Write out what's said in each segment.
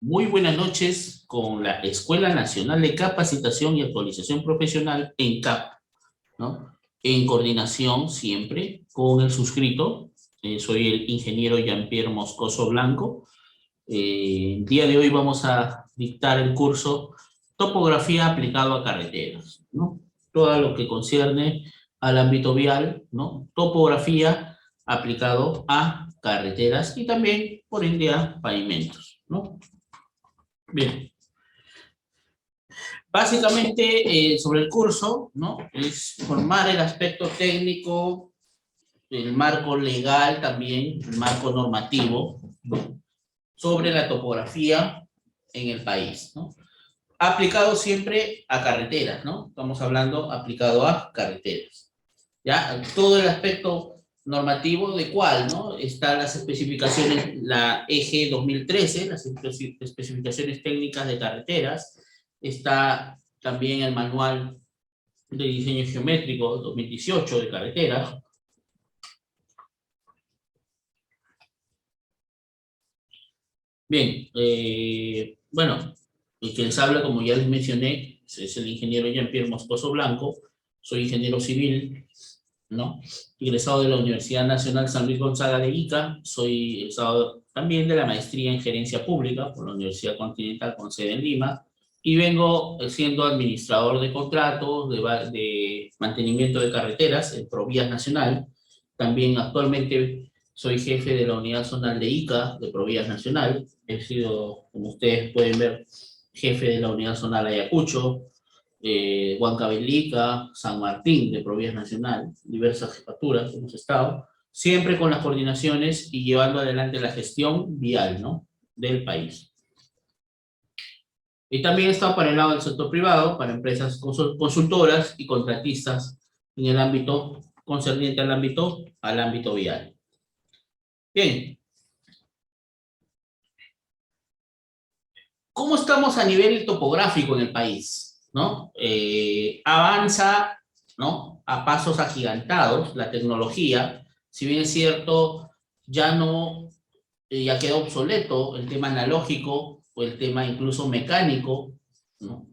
Muy buenas noches con la Escuela Nacional de Capacitación y Actualización Profesional, ENCAP, ¿no? En coordinación siempre con el suscrito. Soy el ingeniero Jean-Pierre Moscoso Blanco. El día de hoy vamos a dictar el curso Topografía aplicado a carreteras, ¿no? Todo lo que concierne al ámbito vial, ¿no? Topografía aplicado a carreteras y también, por ende, a pavimentos, ¿no? Bien, básicamente sobre el curso, ¿no? Es formar el aspecto técnico, el marco legal también, el marco normativo, ¿no? Sobre la topografía en el país, ¿no? Aplicado siempre a carreteras, ¿no? Estamos hablando aplicado a carreteras, ¿ya? Todo el aspecto normativo de cuál, ¿no? Están las especificaciones, la EG 2013, las especificaciones técnicas de carreteras, está también el manual de diseño geométrico 2018 de carreteras. Bien, bueno, el que les habla, como ya les mencioné, es el ingeniero Jean-Pierre Moscoso Blanco. Soy ingeniero civil, ¿no? Egresado de la Universidad Nacional San Luis Gonzaga de Ica. Soy egresado también de la maestría en gerencia pública por la Universidad Continental con sede en Lima. Y vengo siendo administrador de contratos de mantenimiento de carreteras en Provías Nacional. También actualmente soy jefe de la unidad zonal de Ica, de Provías Nacional. He sido, como ustedes pueden ver, jefe de la unidad zonal Ayacucho, Huancavelica, San Martín de Provías Nacional, diversas jefaturas hemos estado, siempre con las coordinaciones y llevando adelante la gestión vial, ¿no? Del país. Y también he estado para el lado del sector privado, para empresas consultoras y contratistas en el ámbito concerniente al ámbito vial. Bien. ¿Cómo estamos a nivel topográfico en el país? ¿No? Avanza, ¿no? A pasos agigantados la tecnología, si bien es cierto, ya no, ya quedó obsoleto el tema analógico o el tema incluso mecánico, ¿no?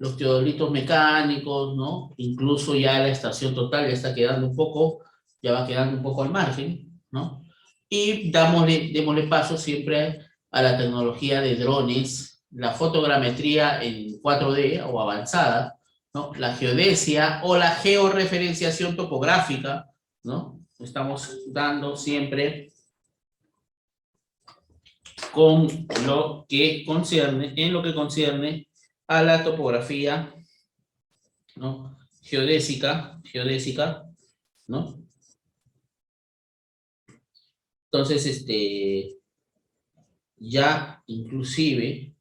Los teodolitos mecánicos, ¿no? Incluso ya la estación total ya está quedando un poco, ya va quedando un poco al margen, ¿no? Y démosle paso siempre a la tecnología de drones, la fotogrametría en 4D o avanzada, ¿no? La geodesia o la georreferenciación topográfica, ¿no? Estamos dando siempre con lo que concierne, en lo que concierne a la topografía, ¿no? Geodésica, ¿no? Entonces, ya inclusive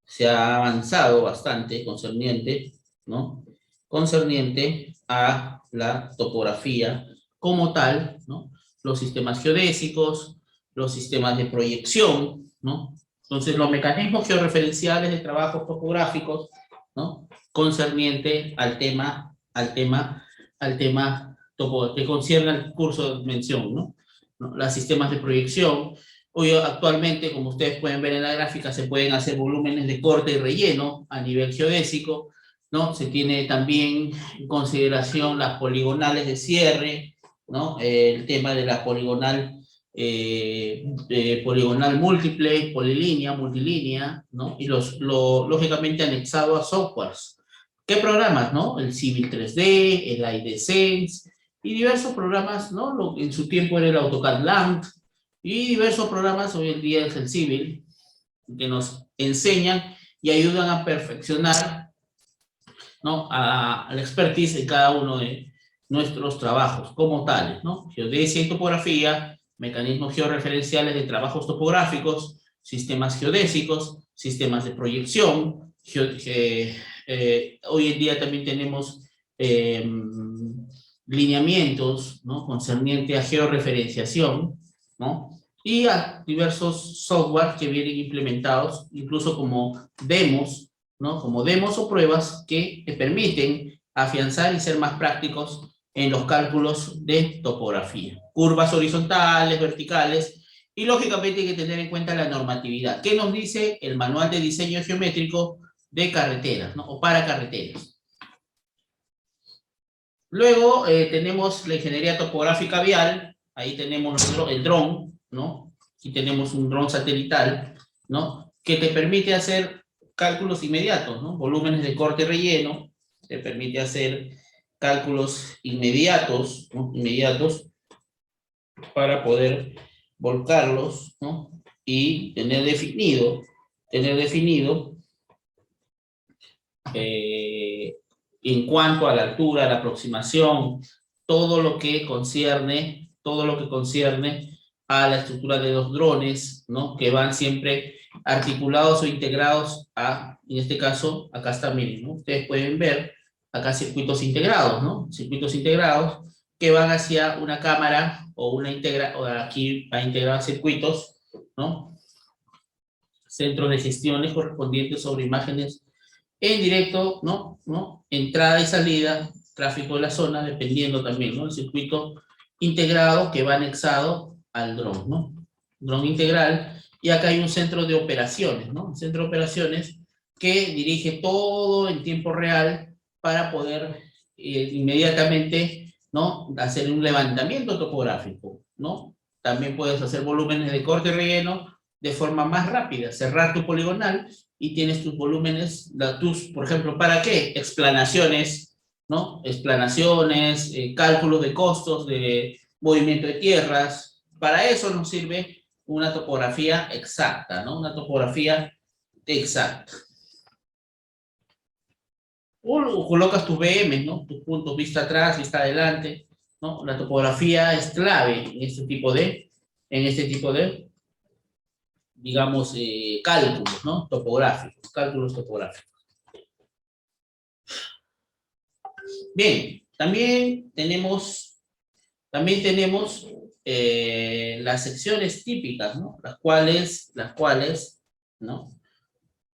se ha avanzado bastante concerniente, ¿no? Concerniente a la topografía como tal, ¿no? Los sistemas geodésicos, los sistemas de proyección, ¿no? Entonces, los mecanismos georreferenciales de trabajos topográficos, ¿no? Concerniente al tema que concierne al curso de mención, ¿no? Los sistemas de proyección. Hoy actualmente, como ustedes pueden ver en la gráfica, se pueden hacer volúmenes de corte y relleno a nivel geodésico, ¿no? Se tiene también en consideración las poligonales de cierre, ¿no? El tema de la poligonal múltiple, polilínea, multilínea, ¿no? Y lógicamente anexado a softwares. ¿Qué programas, no? El Civil 3D, el iDesense, y diversos programas, ¿no? En su tiempo era el AutoCAD LAMP, y diversos programas, hoy en día es el Civil, que nos enseñan y ayudan a perfeccionar, ¿no? A la expertise de cada uno de nuestros trabajos como tales, ¿no? Geodesia y topografía, mecanismos georreferenciales de trabajos topográficos, sistemas geodésicos, sistemas de proyección, hoy en día también tenemos lineamientos, ¿no? Concerniente a georreferenciación, ¿no? Y a diversos software que vienen implementados, incluso como demos, ¿no? Como demos o pruebas que te permiten afianzar y ser más prácticos en los cálculos de topografía. Curvas horizontales, verticales Y lógicamente hay que tener en cuenta la normatividad. ¿Qué nos dice el manual de diseño geométrico de carreteras, ¿no? O para carreteras? Luego tenemos la ingeniería topográfica vial. Ahí tenemos el dron, ¿no? Aquí tenemos un dron satelital, ¿no? Que te permite hacer cálculos inmediatos, ¿no? Volúmenes de corte y relleno. Te permite hacer cálculos inmediatos, ¿no? Inmediatos para poder volcarlos, ¿no? Y tener definido en cuanto a la altura, la aproximación, todo lo que concierne a la estructura de los drones, ¿no? Que van siempre articulados o integrados a, en este caso, acá está, miren, ¿no? Ustedes pueden ver acá circuitos integrados, ¿no? Circuitos integrados que van hacia una cámara o o aquí va integrados circuitos, ¿no? Centros de gestiones correspondientes sobre imágenes en directo, ¿no? ¿no? Entrada y salida, tráfico de la zona, dependiendo también, ¿no? El circuito integrado que va anexado al dron, ¿no? Dron integral. Y acá hay un centro de operaciones, ¿no? Un centro de operaciones que dirige todo en tiempo real para poder inmediatamente, ¿no? Hacer un levantamiento topográfico, ¿no? También puedes hacer volúmenes de corte y relleno de forma más rápida, cerrar tu poligonal y tienes tus volúmenes, por ejemplo, ¿para qué? Explanaciones, ¿no? Explanaciones, cálculos de costos, de movimiento de tierras. Para eso nos sirve una topografía exacta, ¿no? Una topografía exacta. O colocas tus VM, ¿no? Tus puntos vista atrás, vista adelante, ¿no? La topografía es clave en este tipo de digamos, cálculos, ¿no? Topográficos, cálculos topográficos. Bien, también tenemos las secciones típicas, ¿no? Las cuales, ¿no?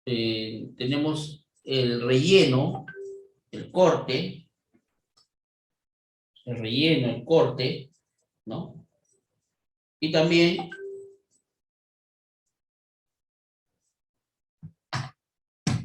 Tenemos el relleno, el corte, el corte, ¿no? Y también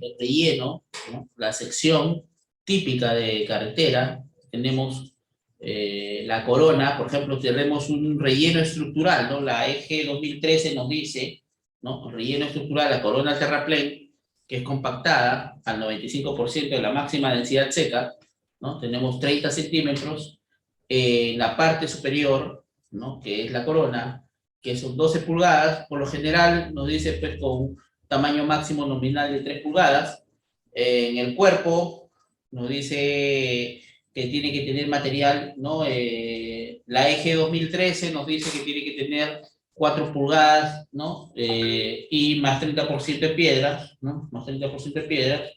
el relleno, ¿no? La sección típica de carretera, tenemos la corona, por ejemplo, tenemos un relleno estructural, ¿no? La EG 2013 nos dice, ¿no? El relleno estructural, la corona terraplén, que es compactada al 95% de la máxima densidad seca, ¿no? Tenemos 30 centímetros, en la parte superior, ¿no? Que es la corona, que son 12 pulgadas, por lo general nos dice pues con tamaño máximo nominal de 3 pulgadas. En el cuerpo nos dice que tiene que tener material, ¿no? La EG 2013 nos dice que tiene que tener 4 pulgadas, ¿no? Y más 30% de piedras, ¿no? Más 30% de piedras.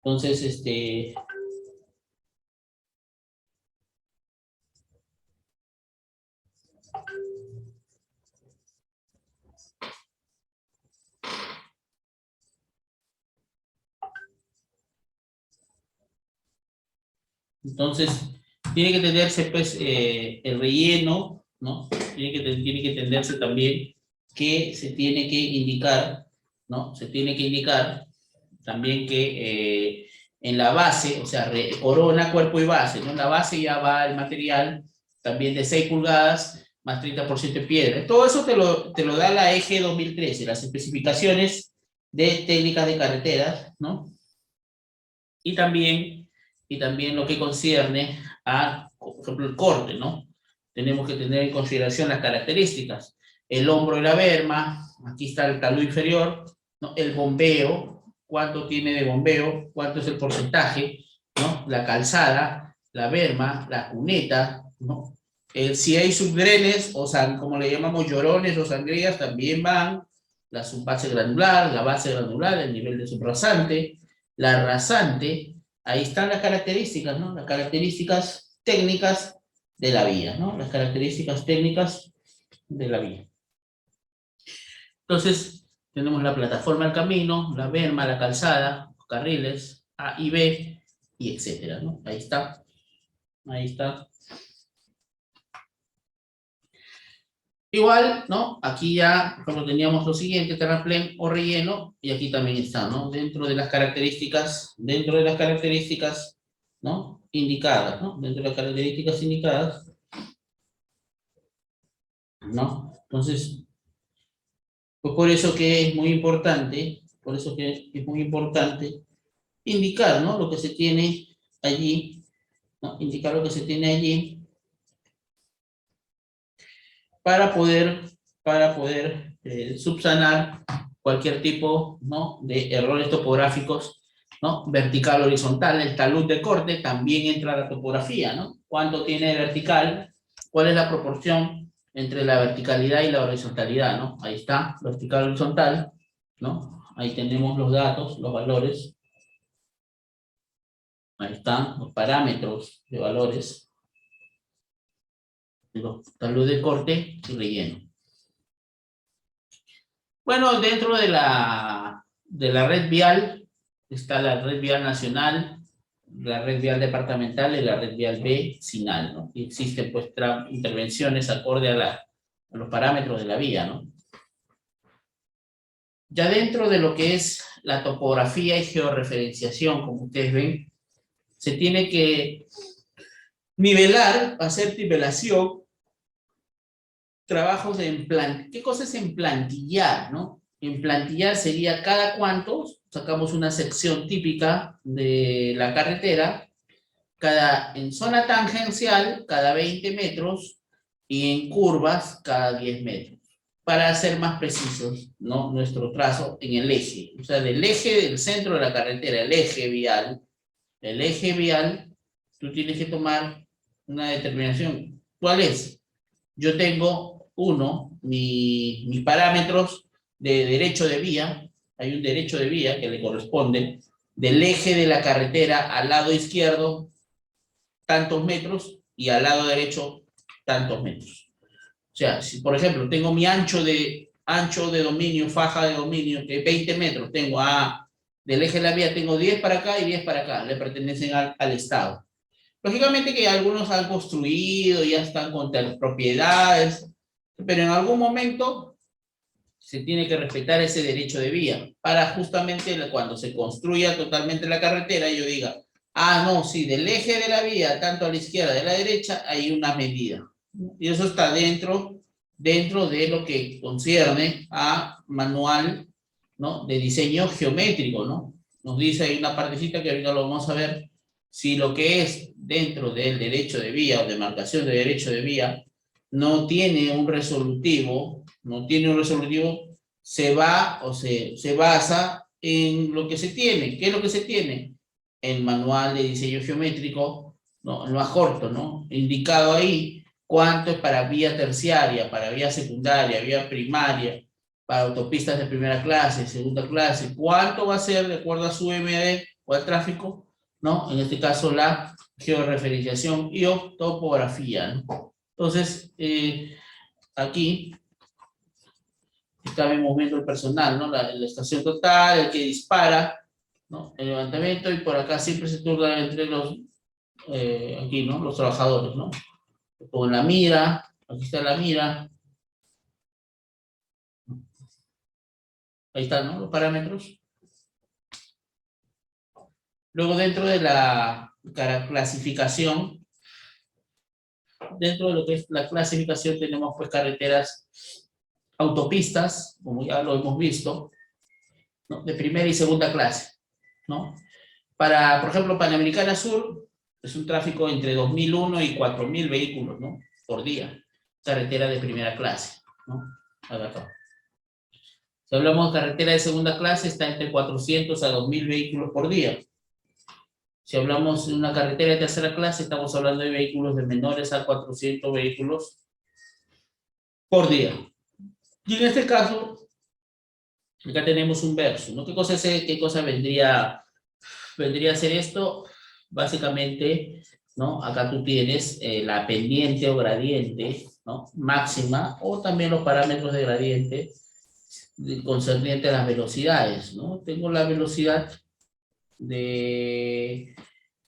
Entonces, entonces tiene que tenerse, pues, el relleno, ¿no? Tiene que entenderse también que se tiene que indicar, ¿no? Se tiene que indicar también que en la base, o sea, corona, cuerpo y base, ¿no? En la base ya va el material también de 6 pulgadas más 30% de piedra. Todo eso te lo da la EG 2013, las especificaciones de técnicas de carreteras, ¿no? Y también lo que concierne a, por ejemplo, el corte, ¿no? Tenemos que tener en consideración las características. El hombro y la berma, aquí está el talud inferior, ¿no? El bombeo, cuánto tiene de bombeo, cuánto es el porcentaje, ¿no? La calzada, la berma, la cuneta, ¿no? Si hay subdrenes, o sea, como le llamamos llorones o sangrías, también van la subbase granular, la base granular, el nivel de subrasante, la rasante. Ahí están las características, ¿no? Las características técnicas de la vía, ¿no? Las características técnicas de la vía. Entonces, tenemos la plataforma del camino, la berma, la calzada, los carriles A y B, y etcétera, ¿no? Ahí está. Ahí está. Igual, ¿no? Aquí ya, por ejemplo, teníamos lo siguiente, terraplén o relleno, y aquí también está, ¿no? Dentro de las características, ¿no? Indicadas, ¿no? Dentro de las características indicadas, ¿no? Entonces, pues por eso que es muy importante, por eso que es muy importante indicar, ¿no? Lo que se tiene allí, ¿no? Indicar lo que se tiene allí para poder, subsanar cualquier tipo, ¿no? de errores topográficos, ¿no? Vertical, horizontal, el talud de corte también entra a la topografía, ¿no? ¿Cuánto tiene vertical? ¿Cuál es la proporción entre la verticalidad y la horizontalidad, ¿no? Ahí está, vertical, horizontal, ¿no? Ahí tenemos los datos, los valores, ahí están los parámetros de valores, de los talud de corte y relleno. Bueno, dentro de la red vial está la red vial nacional, la red vial departamental y la red vial vecinal, ¿no? Y existen pues intervenciones acorde a los parámetros de la vía, ¿no? Ya dentro de lo que es la topografía y georreferenciación, como ustedes ven, se tiene que nivelar, hacer nivelación, trabajos de ¿Qué cosa es emplantillar, no? Emplantillar sería cada cuánto sacamos una sección típica de la carretera, en zona tangencial cada 20 metros y en curvas cada 10 metros, para ser más precisos, ¿no? Nuestro trazo en el eje, o sea, del eje del centro de la carretera, el eje vial, tú tienes que tomar una determinación. ¿Cuál es? Yo tengo mis parámetros de derecho de vía, hay un derecho de vía que le corresponde del eje de la carretera al lado izquierdo tantos metros y al lado derecho tantos metros. O sea, si por ejemplo tengo mi ancho de dominio, faja de dominio, que 20 metros, del eje de la vía tengo 10 para acá y 10 para acá, le pertenecen al Estado. Lógicamente que algunos han construido, ya están con propiedades, pero en algún momento se tiene que respetar ese derecho de vía para justamente cuando se construya totalmente la carretera yo diga, no, sí, del eje de la vía, tanto a la izquierda y a la derecha, hay una medida. Y eso está dentro de lo que concierne a manual, ¿no? de diseño geométrico, ¿no? Nos dice ahí una partecita que ahorita lo vamos a ver, si lo que es dentro del derecho de vía o de marcación de derecho de vía no tiene un resolutivo, se va o se basa en lo que se tiene. ¿Qué es lo que se tiene? El manual de diseño geométrico, ¿no? El más corto, ¿no? Indicado ahí cuánto es para vía terciaria, para vía secundaria, vía primaria, para autopistas de primera clase, segunda clase, cuánto va a ser de acuerdo a su MD o al tráfico, ¿no? En este caso la georreferenciación y o topografía, ¿no? Entonces, aquí estamos viendo el personal, ¿no? La estación total, el que dispara, ¿no? El levantamiento, y por acá siempre se turnan entre aquí, ¿no? Los trabajadores, ¿no? Con la mira, aquí está la mira, ahí están, ¿no? Los parámetros. Luego dentro de la clasificación, dentro de lo que es la clasificación tenemos pues carreteras, autopistas, como ya lo hemos visto, ¿no? De primera y segunda clase, ¿no? Por ejemplo, Panamericana Sur es un tráfico entre 2001 y 4000 vehículos, ¿no? Por día. Carretera de primera clase, ¿no? Acá. Si hablamos de carretera de segunda clase, está entre 400 a 2000 vehículos por día. Si hablamos de una carretera de tercera clase, estamos hablando de vehículos de menores a 400 vehículos por día. Y en este caso, acá tenemos un verso, ¿no? ¿Qué cosa vendría a ser esto? Básicamente, ¿no? Acá tú tienes la pendiente o gradiente, ¿no? Máxima, o también los parámetros de gradiente concerniente a las velocidades, ¿no? Tengo la velocidad de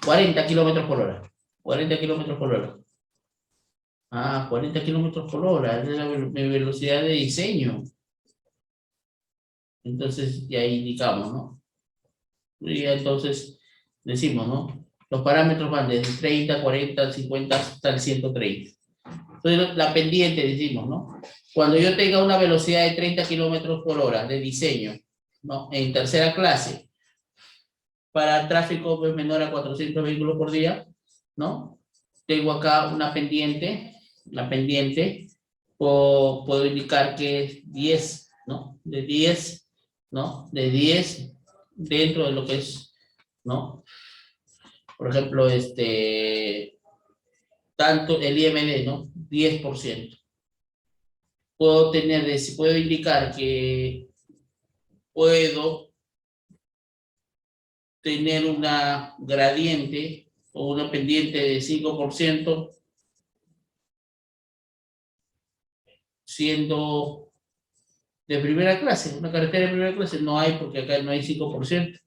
40 kilómetros por hora. 40 kilómetros por hora. Ah, 40 kilómetros por hora, esa es mi velocidad de diseño. Entonces, ya indicamos, ¿no? Y ya entonces decimos, ¿no? Los parámetros van desde 30, 40, 50 hasta el 130. Entonces, la pendiente, decimos, ¿no? Cuando yo tenga una velocidad de 30 kilómetros por hora de diseño, ¿no? En tercera clase, para tráfico pues, menor a 400 vehículos por día, ¿no? Tengo acá una pendiente, la pendiente, puedo indicar que es 10, ¿no? De 10, ¿no? De 10 dentro de lo que es, ¿no? Por ejemplo, tanto el IMD, ¿no? 10%. Puedo indicar que puedo tener una gradiente o una pendiente de 5%, siendo de primera clase. Una carretera de primera clase no hay, porque acá no hay 5%.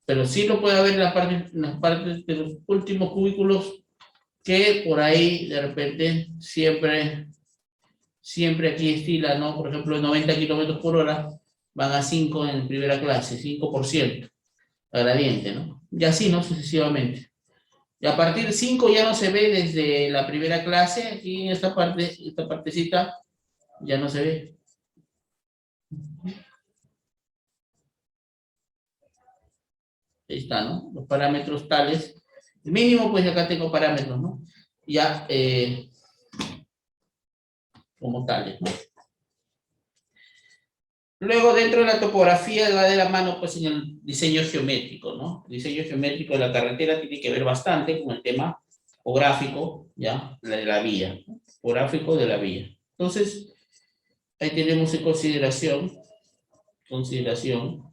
Pero sí lo puede haber en las partes de los últimos cubículos, que por ahí de repente siempre aquí estila, ¿no? Por ejemplo, en 90 kilómetros por hora van a 5 en primera clase, 5%, la gradiente, ¿no? Y así, ¿no? Sucesivamente. Y a partir de 5 ya no se ve desde la primera clase, aquí en esta partecita, ya no se ve. Ahí está, ¿no? Los parámetros tales. El mínimo, pues acá tengo parámetros, ¿no? Ya como tales, ¿no? Luego, dentro de la topografía va de la mano, pues, en el diseño geométrico, ¿no? El diseño geométrico de la carretera tiene que ver bastante con el tema topográfico, ¿ya? De la vía, ¿no? Topográfico de la vía. Entonces, ahí tenemos en consideración,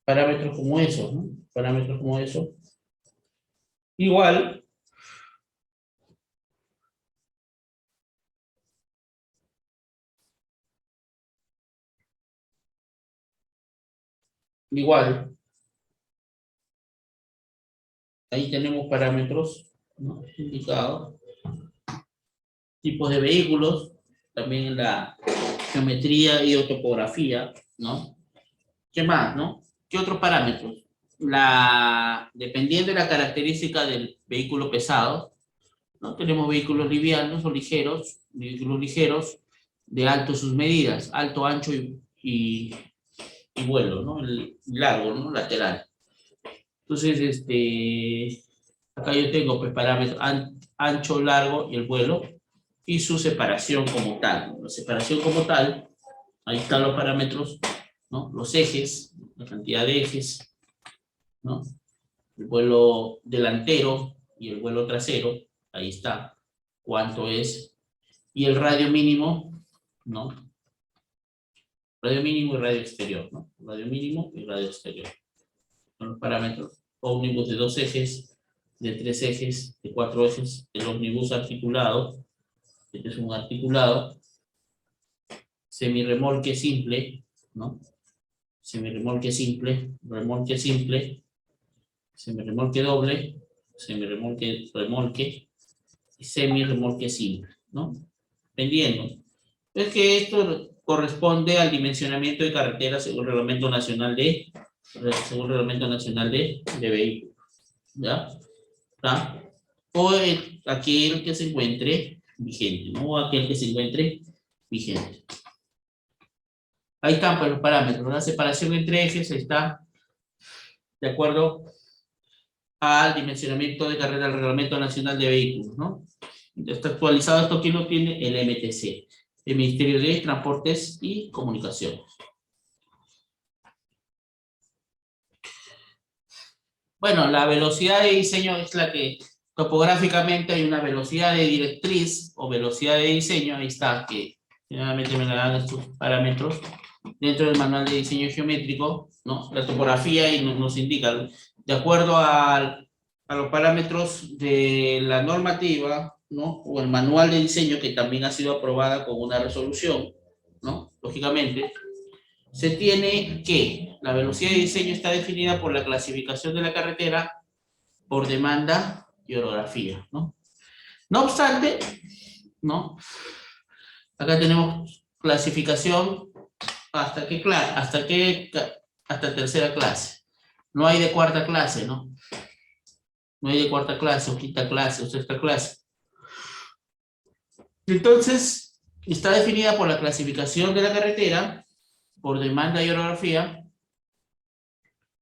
parámetros como esos, ¿no? Parámetros como eso. Igual, igual, ahí tenemos parámetros, ¿no? Indicados, tipos de vehículos, también en la geometría y topografía, ¿no? ¿Qué más, no? ¿Qué otros parámetros? Dependiendo de la característica del vehículo pesado, ¿no? Tenemos vehículos livianos o ligeros, vehículos ligeros de alto sus medidas, alto, ancho y vuelo, ¿no? El largo, ¿no? Lateral. Entonces, acá yo tengo pues, parámetros ancho, largo y el vuelo y su separación como tal, ¿no? La separación como tal, ahí están los parámetros, ¿no? Los ejes, la cantidad de ejes, ¿no? El vuelo delantero y el vuelo trasero, ahí está, cuánto es, y el radio mínimo, ¿no? Radio mínimo y radio exterior, ¿no? Radio mínimo y radio exterior. Son los parámetros. Ómnibus de 2 ejes, de 3 ejes, de 4 ejes, el ómnibus articulado, este es un articulado, semirremolque simple, ¿no? Semirremolque simple, remolque simple, semirremolque doble, semirremolque remolque y semirremolque simple, ¿no? Dependiendo. Es que esto corresponde al dimensionamiento de carreteras según el Reglamento Nacional de Vehículos, ¿ya? ¿Está? O aquel que se encuentre vigente, ¿no? O aquel que se encuentre vigente. Ahí están pues, los parámetros, la separación entre ejes, ahí está, de acuerdo al dimensionamiento de carrera del Reglamento Nacional de Vehículos, ¿no? Está actualizado esto, ¿quién lo tiene? El MTC, el Ministerio de Transportes y Comunicaciones. Bueno, la velocidad de diseño es la que topográficamente hay una velocidad de directriz o velocidad de diseño, ahí está, que generalmente me la dan estos parámetros dentro del manual de diseño geométrico, ¿no? La topografía y nos indica, de acuerdo a los parámetros de la normativa, ¿no? O el manual de diseño que también ha sido aprobada con una resolución, ¿no? Lógicamente, se tiene que la velocidad de diseño está definida por la clasificación de la carretera por demanda y orografía, ¿no? No obstante, ¿no? Acá tenemos clasificación hasta tercera clase. No hay de cuarta clase, ¿no? No hay de cuarta clase, o quinta clase, o sexta clase. Entonces, está definida por la clasificación de la carretera, por demanda y orografía,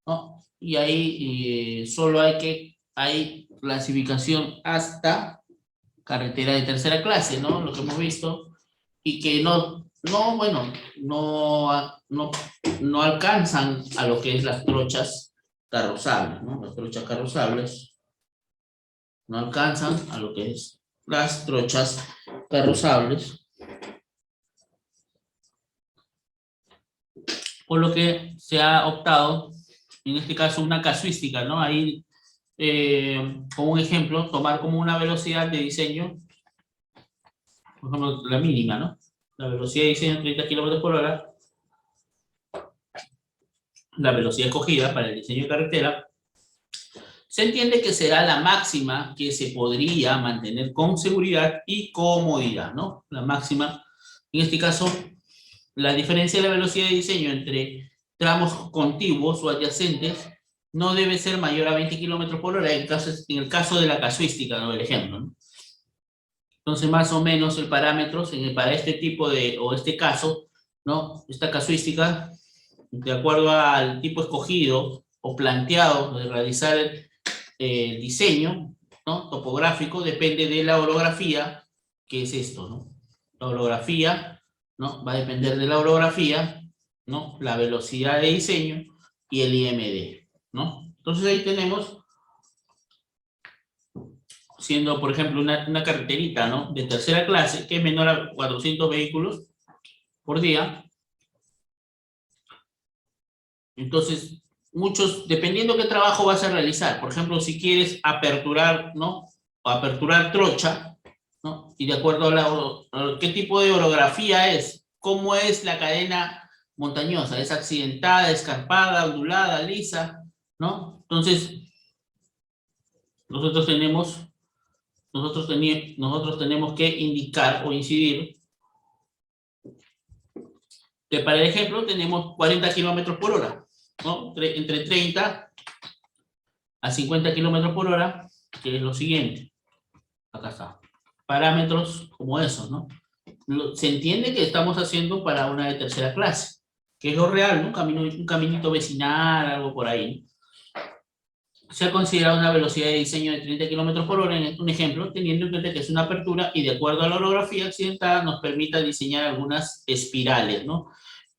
¿no? Y ahí solo hay clasificación hasta carretera de tercera clase, ¿no? Lo que hemos visto, y que no alcanzan a lo que es las trochas carrozables, ¿no? Las trochas carrozables no alcanzan a lo que es las trochas carrozables, por lo que se ha optado, en este caso, una casuística, ¿no? Ahí, como un ejemplo, tomar como una velocidad de diseño, por ejemplo, la mínima, ¿no? La velocidad de diseño 30 kilómetros por hora, la velocidad escogida para el diseño de carretera, se entiende que será la máxima que se podría mantener con seguridad y comodidad, ¿no? La máxima, en este caso, la diferencia de la velocidad de diseño entre tramos contiguos o adyacentes no debe ser mayor a 20 kilómetros por hora en el caso de la casuística, ¿no? El ejemplo, ¿no? Entonces, más o menos el parámetro para este tipo o este caso, ¿no? Esta casuística, de acuerdo al tipo escogido o planteado de realizar el diseño, ¿no? Topográfico, depende de la orografía, que es esto, ¿no? La orografía, ¿no? Va a depender de la orografía, ¿no? La velocidad de diseño y el IMD, ¿no? Entonces ahí tenemos, siendo por ejemplo una carreterita, ¿no? De tercera clase, que es menor a 400 vehículos por día. Entonces, dependiendo qué trabajo vas a realizar, por ejemplo, si quieres aperturar, ¿no? O aperturar trocha, ¿no? Y de acuerdo a qué tipo de orografía es, cómo es la cadena montañosa, es accidentada, escarpada, ondulada, lisa, ¿no? Entonces, nosotros tenemos que indicar o incidir que para el ejemplo tenemos 40 kilómetros por hora, ¿no? Entre 30 a 50 kilómetros por hora, que es lo siguiente. Acá está. Parámetros como esos, ¿no? Se entiende que estamos haciendo para una de tercera clase, que es lo real, ¿no? Un caminito vecinal, algo por ahí. Se ha considerado una velocidad de diseño de 30 kilómetros por hora, en un ejemplo, teniendo en cuenta que es una apertura y de acuerdo a la orografía accidentada nos permita diseñar algunas espirales, ¿no?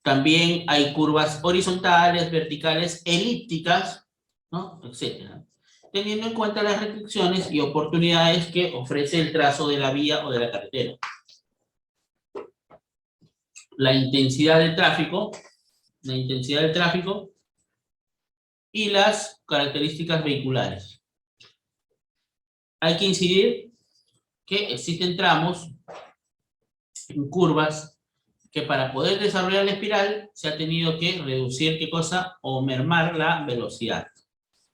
También hay curvas horizontales, verticales, elípticas, ¿no? Etcétera. Teniendo en cuenta las restricciones y oportunidades que ofrece el trazo de la vía o de la carretera. La intensidad del tráfico y las características vehiculares. Hay que incidir que existen tramos en curvas que para poder desarrollar la espiral se ha tenido que reducir, ¿qué cosa? O mermar la velocidad,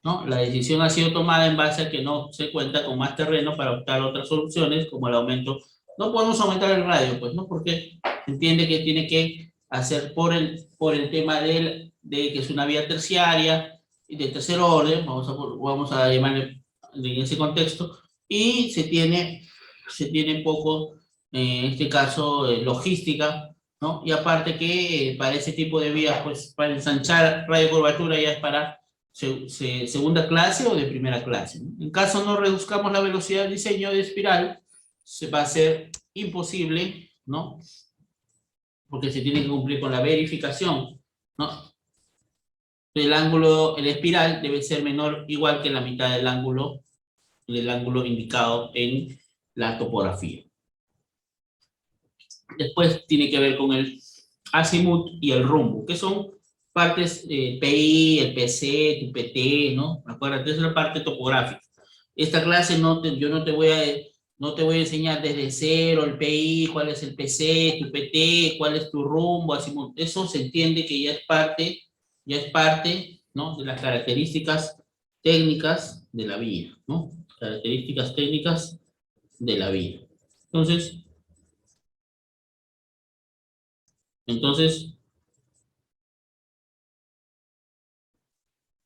¿no? La decisión ha sido tomada en base a que no se cuenta con más terreno para optar a otras soluciones como el aumento. No podemos aumentar el radio, pues, ¿no? Porque se entiende que tiene que hacer por el tema de que es una vía terciaria y de tercer orden, vamos a llamarle en ese contexto, y se tiene poco, en este caso, logística, ¿no? Y aparte que para ese tipo de vías, pues para ensanchar radio curvatura ya es para segunda clase o de primera clase, ¿no? En caso no reduzcamos la velocidad del diseño de espiral, se va a ser imposible, ¿no? Porque se tiene que cumplir con la verificación, ¿no? El ángulo, el espiral debe ser menor igual que la mitad del ángulo indicado en la topografía. Después tiene que ver con el azimut y el rumbo, que son partes PI, el PC, tu PT, ¿no? Acuérdate, es la parte topográfica. Esta clase yo no te voy a enseñar desde cero el PI, cuál es el PC, tu PT, cuál es tu rumbo, azimut. Eso se entiende que ya es parte, ¿no? De las características técnicas de la vía, ¿no? características técnicas de la vía. Entonces,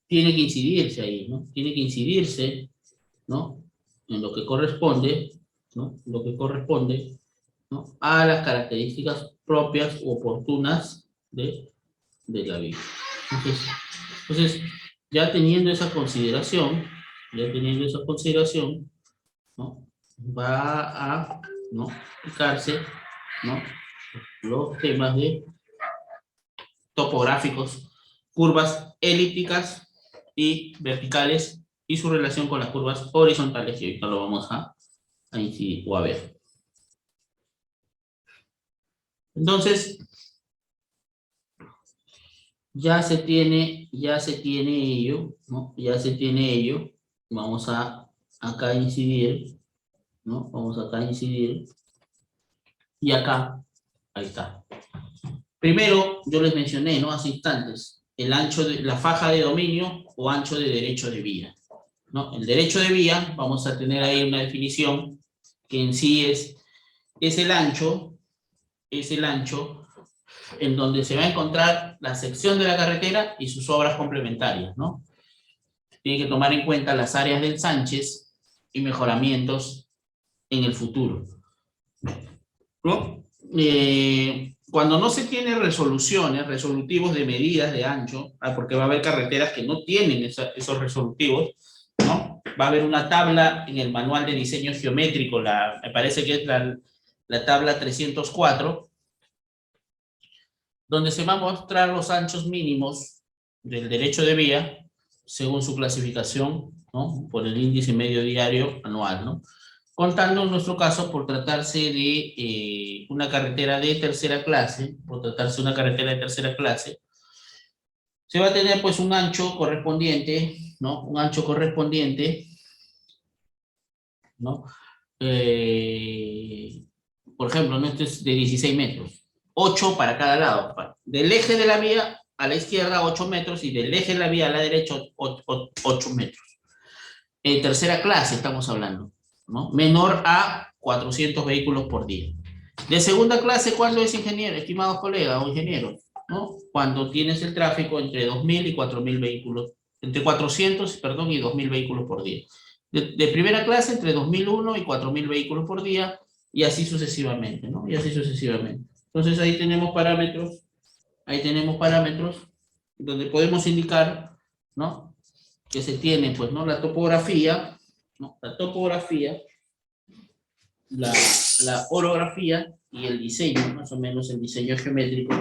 tiene que incidirse ahí, ¿no? Tiene que incidirse, ¿no? En lo que corresponde, ¿no? Lo que corresponde, ¿no? A las características propias u oportunas de la vía. Entonces, ya teniendo esa consideración, ¿no? Va a, ¿no? aplicarse, ¿no? los temas de topográficos, curvas elípticas y verticales y su relación con las curvas horizontales, que ahorita lo vamos a incidir o a ver. Entonces, ya se tiene ello, ¿no? Ya se tiene ello. Vamos a acá incidir, ¿no? Vamos acá a incidir. Y acá, ahí está. Primero, yo les mencioné, ¿no? Hace instantes, el ancho de la faja de dominio o ancho de derecho de vía, ¿no? El derecho de vía, vamos a tener ahí una definición que en sí es el ancho en donde se va a encontrar la sección de la carretera y sus obras complementarias, ¿no? Tiene que tomar en cuenta las áreas del Sánchez y mejoramientos en el futuro, ¿no? Cuando no se tiene resolutivos de medidas de ancho, porque va a haber carreteras que no tienen esos resolutivos, ¿no? Va a haber una tabla en el manual de diseño geométrico, me parece que es la tabla 304, donde se va a mostrar los anchos mínimos del derecho de vía según su clasificación, ¿no? Por el índice medio diario anual, ¿no? Contando en nuestro caso por tratarse de una carretera de tercera clase, se va a tener pues un ancho correspondiente, ¿no? Un ancho correspondiente, ¿no? Por ejemplo, ¿no? Este es de 16 metros, 8 para cada lado. Del eje de la vía a la izquierda 8 metros y del eje de la vía a la derecha 8 metros. En tercera clase estamos hablando, ¿no? Menor a 400 vehículos por día. De segunda clase, ¿cuándo es, ingeniero, estimados colegas o ingenieros? ¿No? Cuando tienes el tráfico entre 2.000 y 4.000 vehículos, entre 400, perdón, y 2.000 vehículos por día. De primera clase, entre 2.001 y 4.000 vehículos por día, y así sucesivamente, ¿no? Y así sucesivamente. Entonces ahí tenemos parámetros donde podemos indicar, ¿no? Que se tiene, pues, ¿no? La topografía, ¿no? La orografía y el diseño, más o menos el diseño geométrico,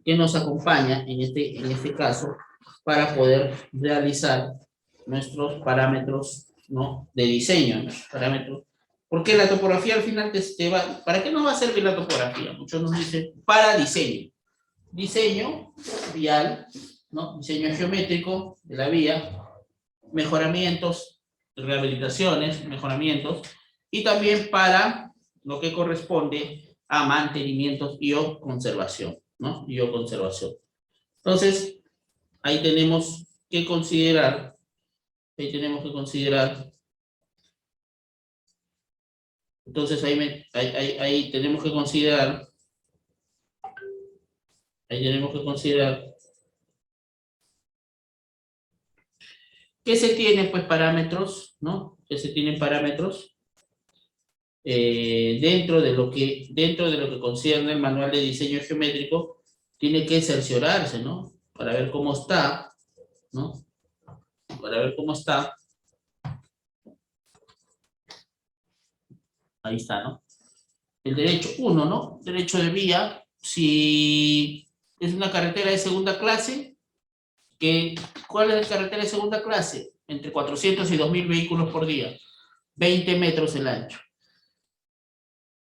que nos acompaña en este caso para poder realizar nuestros parámetros, ¿no? De diseño, ¿no? Parámetros. Porque la topografía al final te va... ¿Para qué nos va a servir la topografía? Muchos nos dicen, para diseño. Diseño vial, ¿no? Diseño geométrico de la vía, mejoramientos, rehabilitaciones, mejoramientos, y también para lo que corresponde a mantenimientos y o conservación, ¿no? Y o conservación. Entonces, ahí tenemos que considerar, entonces ahí tenemos que considerar, que se tienen pues parámetros, ¿no? Que se tienen parámetros dentro de lo que concierne el manual de diseño geométrico, tiene que cerciorarse, ¿no? Para ver cómo está, ¿no? Para ver cómo está. Ahí está, ¿no? El derecho 1, ¿no? Derecho de vía, si es una carretera de segunda clase, ¿cuál es la carretera de segunda clase? Entre 400 y 2.000 vehículos por día. 20 metros el ancho,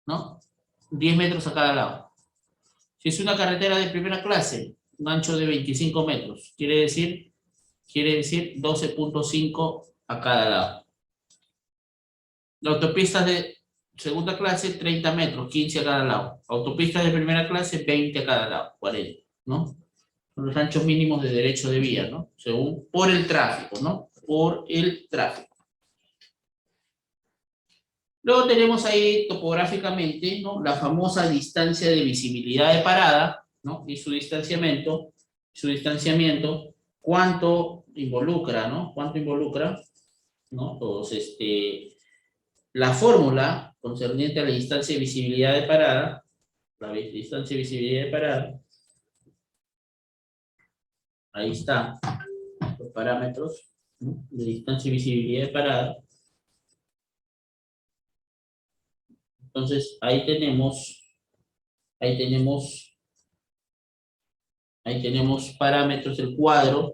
¿no? 10 metros a cada lado. Si es una carretera de primera clase, un ancho de 25 metros, quiere decir 12.5 a cada lado. Las autopistas de segunda clase, 30 metros, 15 a cada lado. Autopistas de primera clase, 20 a cada lado, 40, ¿no? Son los anchos mínimos de derecho de vía, ¿no? Por el tráfico, ¿no? Por el tráfico. Luego tenemos ahí topográficamente, ¿no? La famosa distancia de visibilidad de parada, ¿no? Y su distanciamiento, cuánto involucra, ¿no? Cuánto involucra, ¿no? Entonces, la fórmula concerniente a la distancia de visibilidad de parada, la distancia de visibilidad de parada, ahí está, los parámetros, ¿no? De distancia y visibilidad de parada. Entonces, ahí tenemos, ahí tenemos parámetros del cuadro,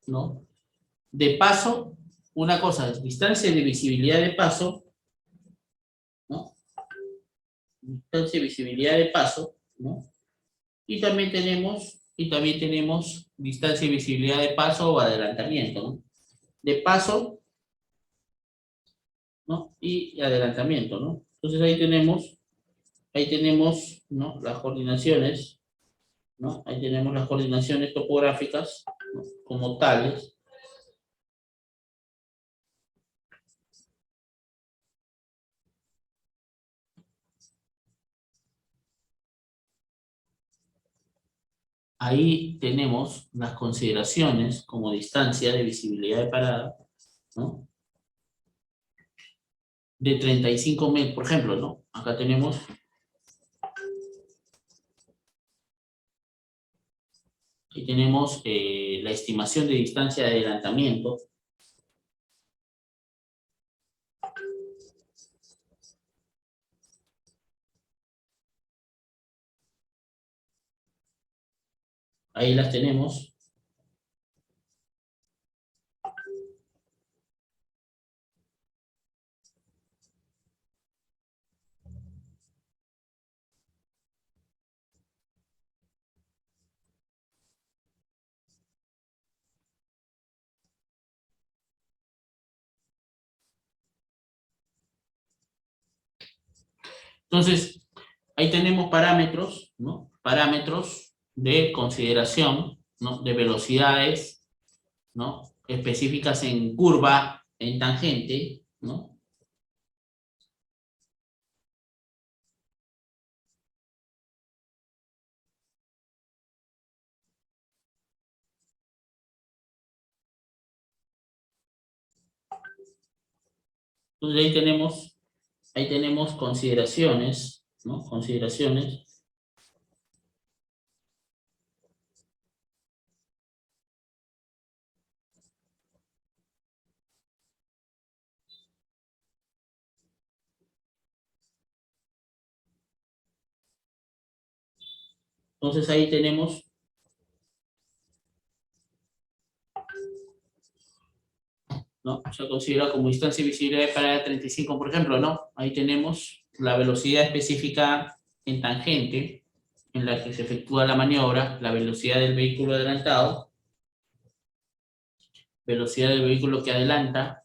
¿no? De paso, una cosa es distancia de visibilidad de paso, ¿no? Distancia de visibilidad de paso, ¿no? Y también tenemos distancia y visibilidad de paso o adelantamiento, ¿no? De paso, ¿no? Y adelantamiento, ¿no? Entonces ahí tenemos, ¿no? Las coordinaciones, ¿no? Ahí tenemos las coordinaciones topográficas, ¿no? Como tales. Ahí tenemos las consideraciones como distancia de visibilidad de parada, ¿no? De 35 metros, por ejemplo, ¿no? Acá tenemos, aquí tenemos la estimación de distancia de adelantamiento. Ahí las tenemos. Entonces, ahí tenemos parámetros, ¿no? Parámetros de consideración, ¿no? De velocidades, ¿no? Específicas en curva, en tangente, ¿no? Entonces ahí tenemos consideraciones, ¿no? Consideraciones. Entonces ahí tenemos, ¿no? Se considera como distancia de visibilidad para 35, por ejemplo, ¿no? Ahí tenemos la velocidad específica en tangente en la que se efectúa la maniobra, la velocidad del vehículo adelantado, velocidad del vehículo que adelanta,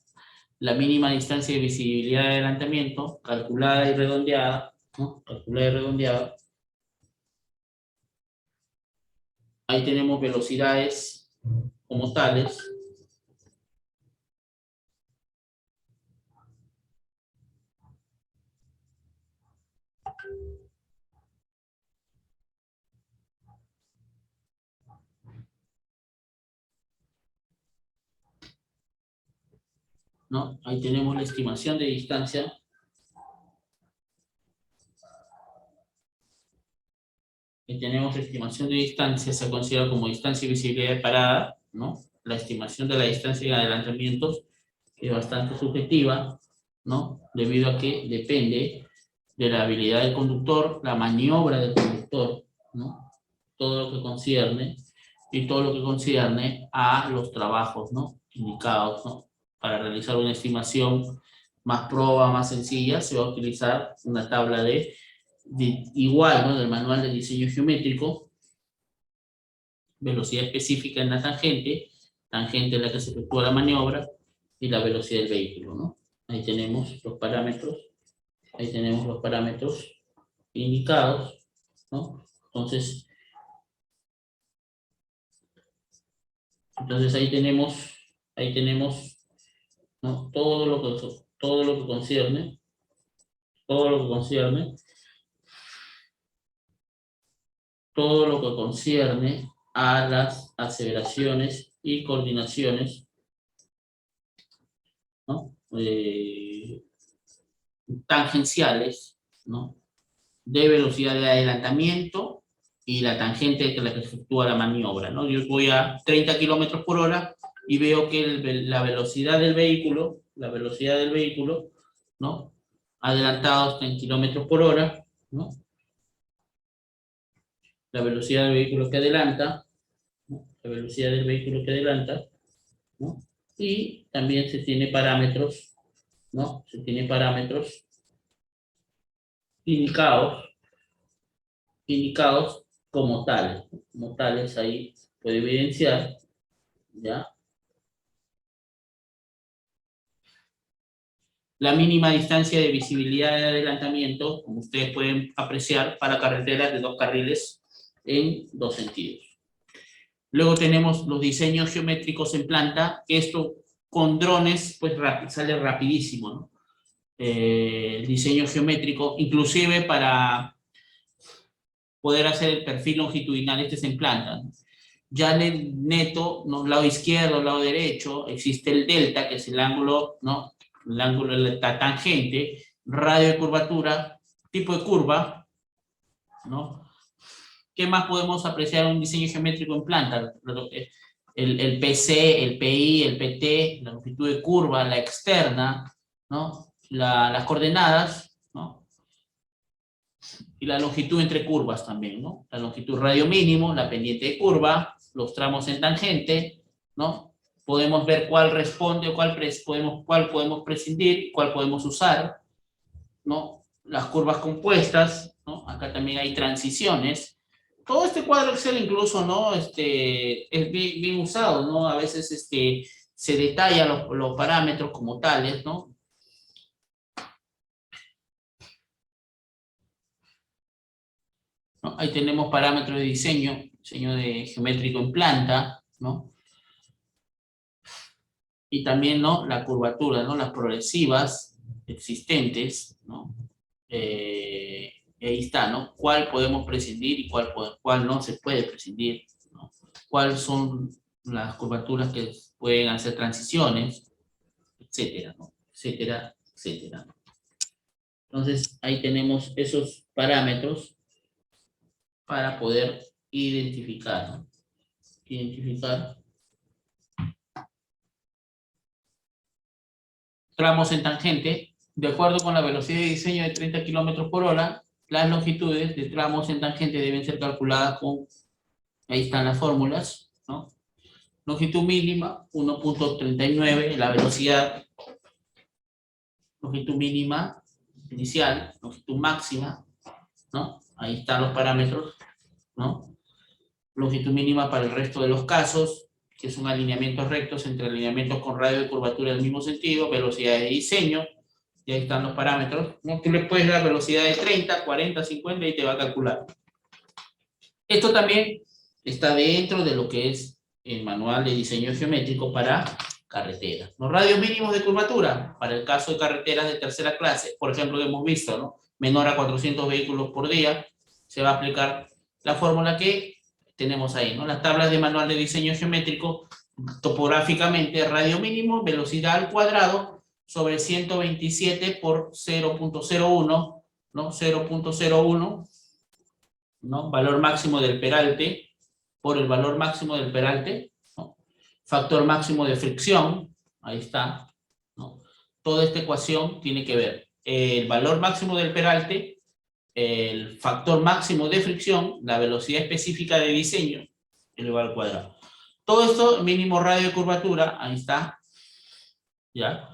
la mínima distancia de visibilidad de adelantamiento, calculada y redondeada, ¿no? Calculada y redondeada. Ahí tenemos velocidades como tales, ¿no? Ahí tenemos la estimación de distancia. Y tenemos estimación de distancia, se considera como distancia y visibilidad de parada, ¿no? La estimación de la distancia en adelantamientos es bastante subjetiva, ¿no? Debido a que depende de la habilidad del conductor, la maniobra del conductor, ¿no? Todo lo que concierne, y todo lo que concierne a los trabajos, ¿no? Indicados, ¿no? Para realizar una estimación más proba, más sencilla, se va a utilizar una tabla igual, ¿no? Del manual de diseño geométrico, velocidad específica en la tangente, tangente en la que se efectúa la maniobra, y la velocidad del vehículo, ¿no? Ahí tenemos los parámetros, ahí tenemos los parámetros indicados, ¿no? Entonces ahí tenemos, ¿no? Todo lo que concierne todo lo que concierne a las aseveraciones y coordinaciones, ¿no? Tangenciales, ¿no? De velocidad de adelantamiento y la tangente que la que efectúa la maniobra, ¿no? Yo voy a 30 kilómetros por hora y veo que la velocidad del vehículo, ¿no? Adelantado está en kilómetros por hora, ¿no? La velocidad del vehículo que adelanta, ¿no? La velocidad del vehículo que adelanta, ¿no? Y también se tiene parámetros, ¿no? Se tiene parámetros indicados como tales ahí puede evidenciar, ¿ya? La mínima distancia de visibilidad de adelantamiento, como ustedes pueden apreciar, para carreteras de 2 carriles en 2 sentidos. Luego tenemos los diseños geométricos en planta, que esto con drones pues sale rapidísimo, ¿no? El diseño geométrico, inclusive para poder hacer el perfil longitudinal, este es en planta, ¿no? Ya en el neto, ¿no? Lado izquierdo, lado derecho, existe el delta, que es el ángulo, ¿no? El ángulo de la tangente, radio de curvatura, tipo de curva, ¿no? ¿Qué más podemos apreciar en un diseño geométrico en planta? El PC, el PI, el PT, la longitud de curva, la externa, ¿no? Las coordenadas, ¿no? Y la longitud entre curvas también, ¿no? La longitud radio mínimo, la pendiente de curva, los tramos en tangente, ¿no? Podemos ver cuál responde o cuál podemos prescindir, cuál podemos usar, ¿no? Las curvas compuestas, ¿no? Acá también hay transiciones. Todo este cuadro Excel incluso, ¿no? Es bien usado, ¿no? A veces se detalla los parámetros como tales, ¿no? ¿No? Ahí tenemos parámetros de diseño de geométrico en planta, ¿no? Y también, ¿no? La curvatura, ¿no? Las progresivas existentes, ¿no? Ahí está, ¿no? ¿Cuál podemos prescindir y cuál no se puede prescindir, ¿no? ¿Cuáles son las curvaturas que pueden hacer transiciones, etcétera, ¿no? Etcétera, etcétera. Entonces, ahí tenemos esos parámetros para poder identificar, ¿no? Identificar tramos en tangente, de acuerdo con la velocidad de diseño de 30 kilómetros por hora, las longitudes de tramos en tangente deben ser calculadas con, ahí están las fórmulas, ¿no? Longitud mínima, 1.39, la velocidad, longitud mínima inicial, longitud máxima, ¿no? Ahí están los parámetros, ¿no? Longitud mínima para el resto de los casos, que son alineamientos rectos entre alineamientos con radio de curvatura del mismo sentido, velocidad de diseño, y ahí están los parámetros, ¿no? Tú le puedes dar velocidad de 30, 40, 50 y te va a calcular. Esto también está dentro de lo que es el manual de diseño geométrico para carreteras. Los radios mínimos de curvatura, para el caso de carreteras de tercera clase, por ejemplo, que hemos visto, ¿no? Menor a 400 vehículos por día, se va a aplicar la fórmula que tenemos ahí, ¿no? Las tablas de manual de diseño geométrico, topográficamente, radio mínimo, velocidad al cuadrado, sobre 127 por 0.01, ¿no? 0.01, ¿no? Valor máximo del peralte por el valor máximo del peralte, ¿no? Factor máximo de fricción, ahí está, ¿no? Toda esta ecuación tiene que ver el valor máximo del peralte, el factor máximo de fricción, la velocidad específica de diseño, elevado al cuadrado. Todo esto, mínimo radio de curvatura, ahí está, ¿ya?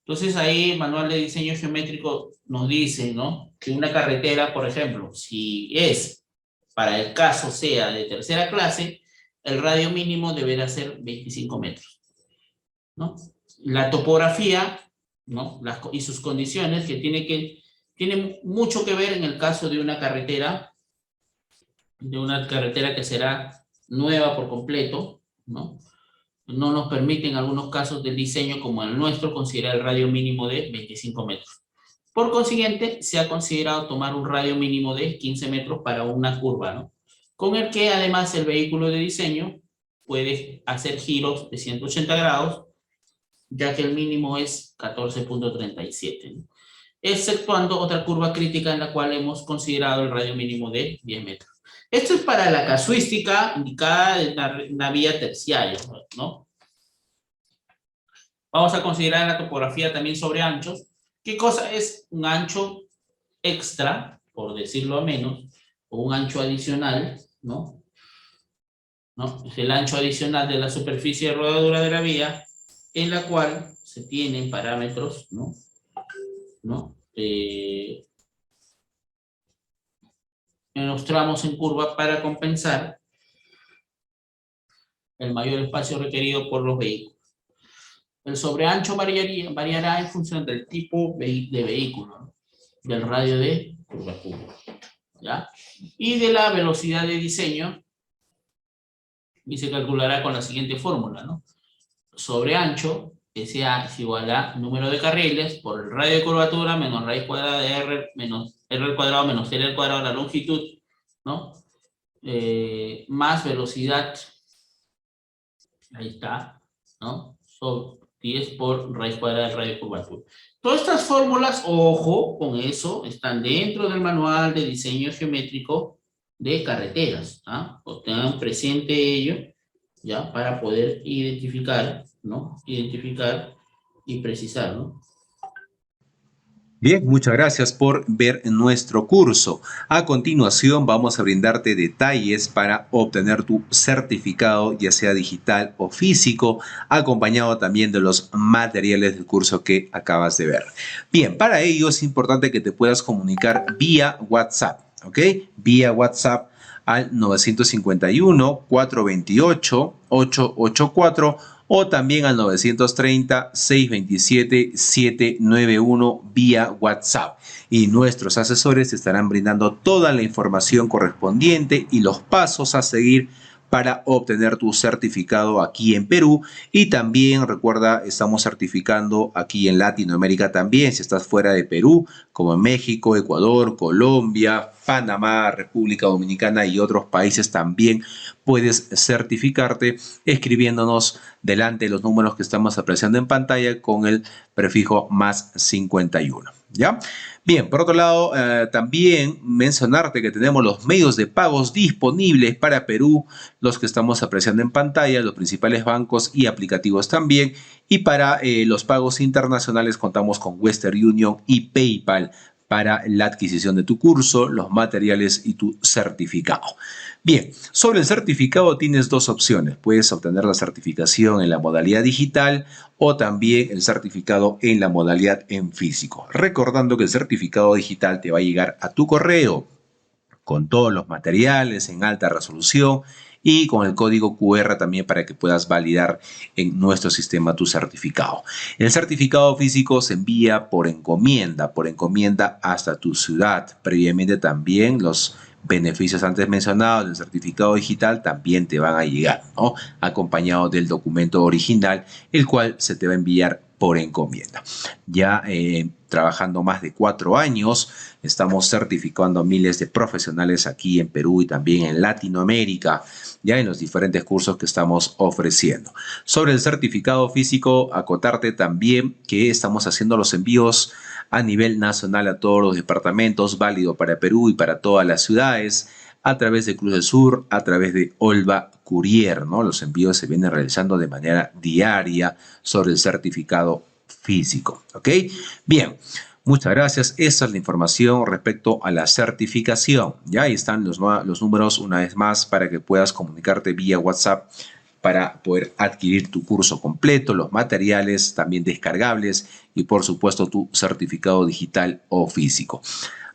Entonces ahí el manual de diseño geométrico nos dice, ¿no? Que una carretera, por ejemplo, si es, para el caso sea de tercera clase, el radio mínimo deberá ser 25 metros, ¿no? La topografía, ¿no? Y sus condiciones, que tiene mucho que ver en el caso de una carretera que será nueva por completo, ¿no? No nos permite en algunos casos del diseño, como el nuestro, considerar el radio mínimo de 25 metros. Por consiguiente, se ha considerado tomar un radio mínimo de 15 metros para una curva, ¿no? Con el que además el vehículo de diseño puede hacer giros de 180 grados, ya que el mínimo es 14.37, ¿no? Exceptuando otra curva crítica en la cual hemos considerado el radio mínimo de 10 metros. Esto es para la casuística indicada de una vía terciaria, ¿no? Vamos a considerar la topografía también sobre anchos. ¿Qué cosa es un ancho extra, por decirlo menos, o un ancho adicional, ¿no? ¿No? Es el ancho adicional de la superficie de rodadura de la vía, en la cual se tienen parámetros, ¿no? ¿No? En los tramos en curva para compensar el mayor espacio requerido por los vehículos. El sobreancho variará en función del tipo de vehículo, ¿no? Del radio de curvatura, ¿ya? Y de la velocidad de diseño, y se calculará con la siguiente fórmula, ¿no? Sobreancho, SA es igual a número de carriles por el radio de curvatura menos raíz cuadrada de R menos R al cuadrado menos L al cuadrado, la longitud, ¿no? Más velocidad, ahí está, ¿no? 10 por raíz cuadrada del radio de curvatura. Todas estas fórmulas, ojo con eso, están dentro del manual de diseño geométrico de carreteras, ¿ah? O tengan presente ello, ¿ya? Para poder identificar, ¿no? Identificar y precisar, ¿no? Bien, muchas gracias por ver nuestro curso. A continuación vamos a brindarte detalles para obtener tu certificado, ya sea digital o físico, acompañado también de los materiales del curso que acabas de ver. Bien, para ello es importante que te puedas comunicar vía WhatsApp, ¿ok? Vía WhatsApp al 951-428-884 o también al 930-627-791 vía WhatsApp. Y nuestros asesores te estarán brindando toda la información correspondiente y los pasos a seguir para obtener tu certificado aquí en Perú. Y también recuerda, estamos certificando aquí en Latinoamérica también, si estás fuera de Perú, como en México, Ecuador, Colombia, Panamá, República Dominicana y otros países también puedes certificarte escribiéndonos delante de los números que estamos apreciando en pantalla con el prefijo más 51. ¿Ya? Bien, por otro lado, también mencionarte que tenemos los medios de pagos disponibles para Perú, los que estamos apreciando en pantalla, los principales bancos y aplicativos también. Y para los pagos internacionales contamos con Western Union y PayPal para la adquisición de tu curso, los materiales y tu certificado. Bien, sobre el certificado tienes dos opciones. Puedes obtener la certificación en la modalidad digital o también el certificado en la modalidad en físico. Recordando que el certificado digital te va a llegar a tu correo con todos los materiales en alta resolución y con el código QR también para que puedas validar en nuestro sistema tu certificado. El certificado físico se envía por encomienda hasta tu ciudad. Previamente también los beneficios antes mencionados del certificado digital también te van a llegar, ¿no? Acompañado del documento original, el cual se te va a enviar por encomienda. Ya trabajando más de 4 años, estamos certificando a miles de profesionales aquí en Perú y también en Latinoamérica, ya en los diferentes cursos que estamos ofreciendo. Sobre el certificado físico, acotarte también que estamos haciendo los envíos a nivel nacional a todos los departamentos, válido para Perú y para todas las ciudades, a través de Cruz del Sur, a través de Olva Courier, ¿no? Los envíos se vienen realizando de manera diaria sobre el certificado físico, ¿ok? Bien, muchas gracias. Esa es la información respecto a la certificación. Ya ahí están los números una vez más para que puedas comunicarte vía WhatsApp para poder adquirir tu curso completo, los materiales también descargables y por supuesto tu certificado digital o físico.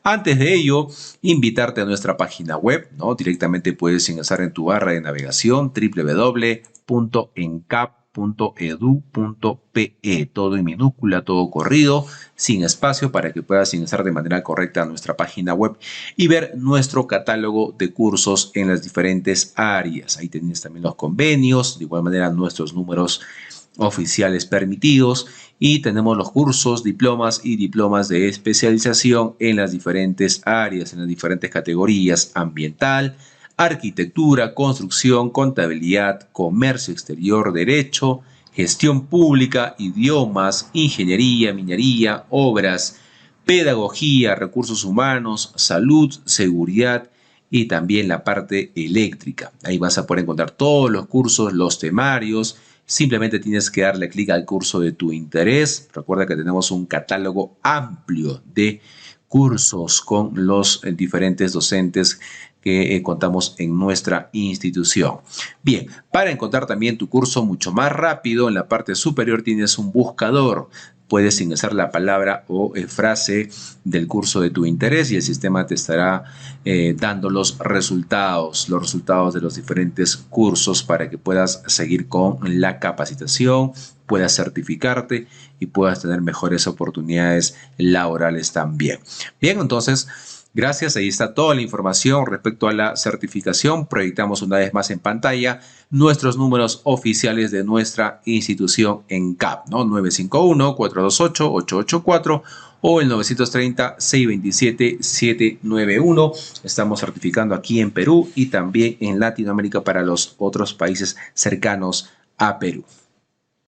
Antes de ello, invitarte a nuestra página web, ¿no? Directamente puedes ingresar en tu barra de navegación www.encap.edu.pe, todo en minúscula, todo corrido, sin espacio, para que puedas ingresar de manera correcta a nuestra página web y ver nuestro catálogo de cursos en las diferentes áreas. Ahí tienes también los convenios, de igual manera nuestros números oficiales permitidos y tenemos los cursos, diplomas y diplomas de especialización en las diferentes áreas, en las diferentes categorías: ambiental, arquitectura, construcción, contabilidad, comercio exterior, derecho, gestión pública, idiomas, ingeniería, minería, obras, pedagogía, recursos humanos, salud, seguridad y también la parte eléctrica. Ahí vas a poder encontrar todos los cursos, los temarios. Simplemente tienes que darle clic al curso de tu interés. Recuerda que tenemos un catálogo amplio de cursos con los diferentes docentes que contamos en nuestra institución. Bien, para encontrar también tu curso mucho más rápido, en la parte superior tienes un buscador. Puedes ingresar la palabra o frase del curso de tu interés y el sistema te estará dando los resultados de los diferentes cursos para que puedas seguir con la capacitación, puedas certificarte y puedas tener mejores oportunidades laborales también. Bien, entonces, gracias, ahí está toda la información respecto a la certificación. Proyectamos una vez más en pantalla nuestros números oficiales de nuestra institución en CAP, ¿no? 951-428-884 o el 930-627-791. Estamos certificando aquí en Perú y también en Latinoamérica para los otros países cercanos a Perú.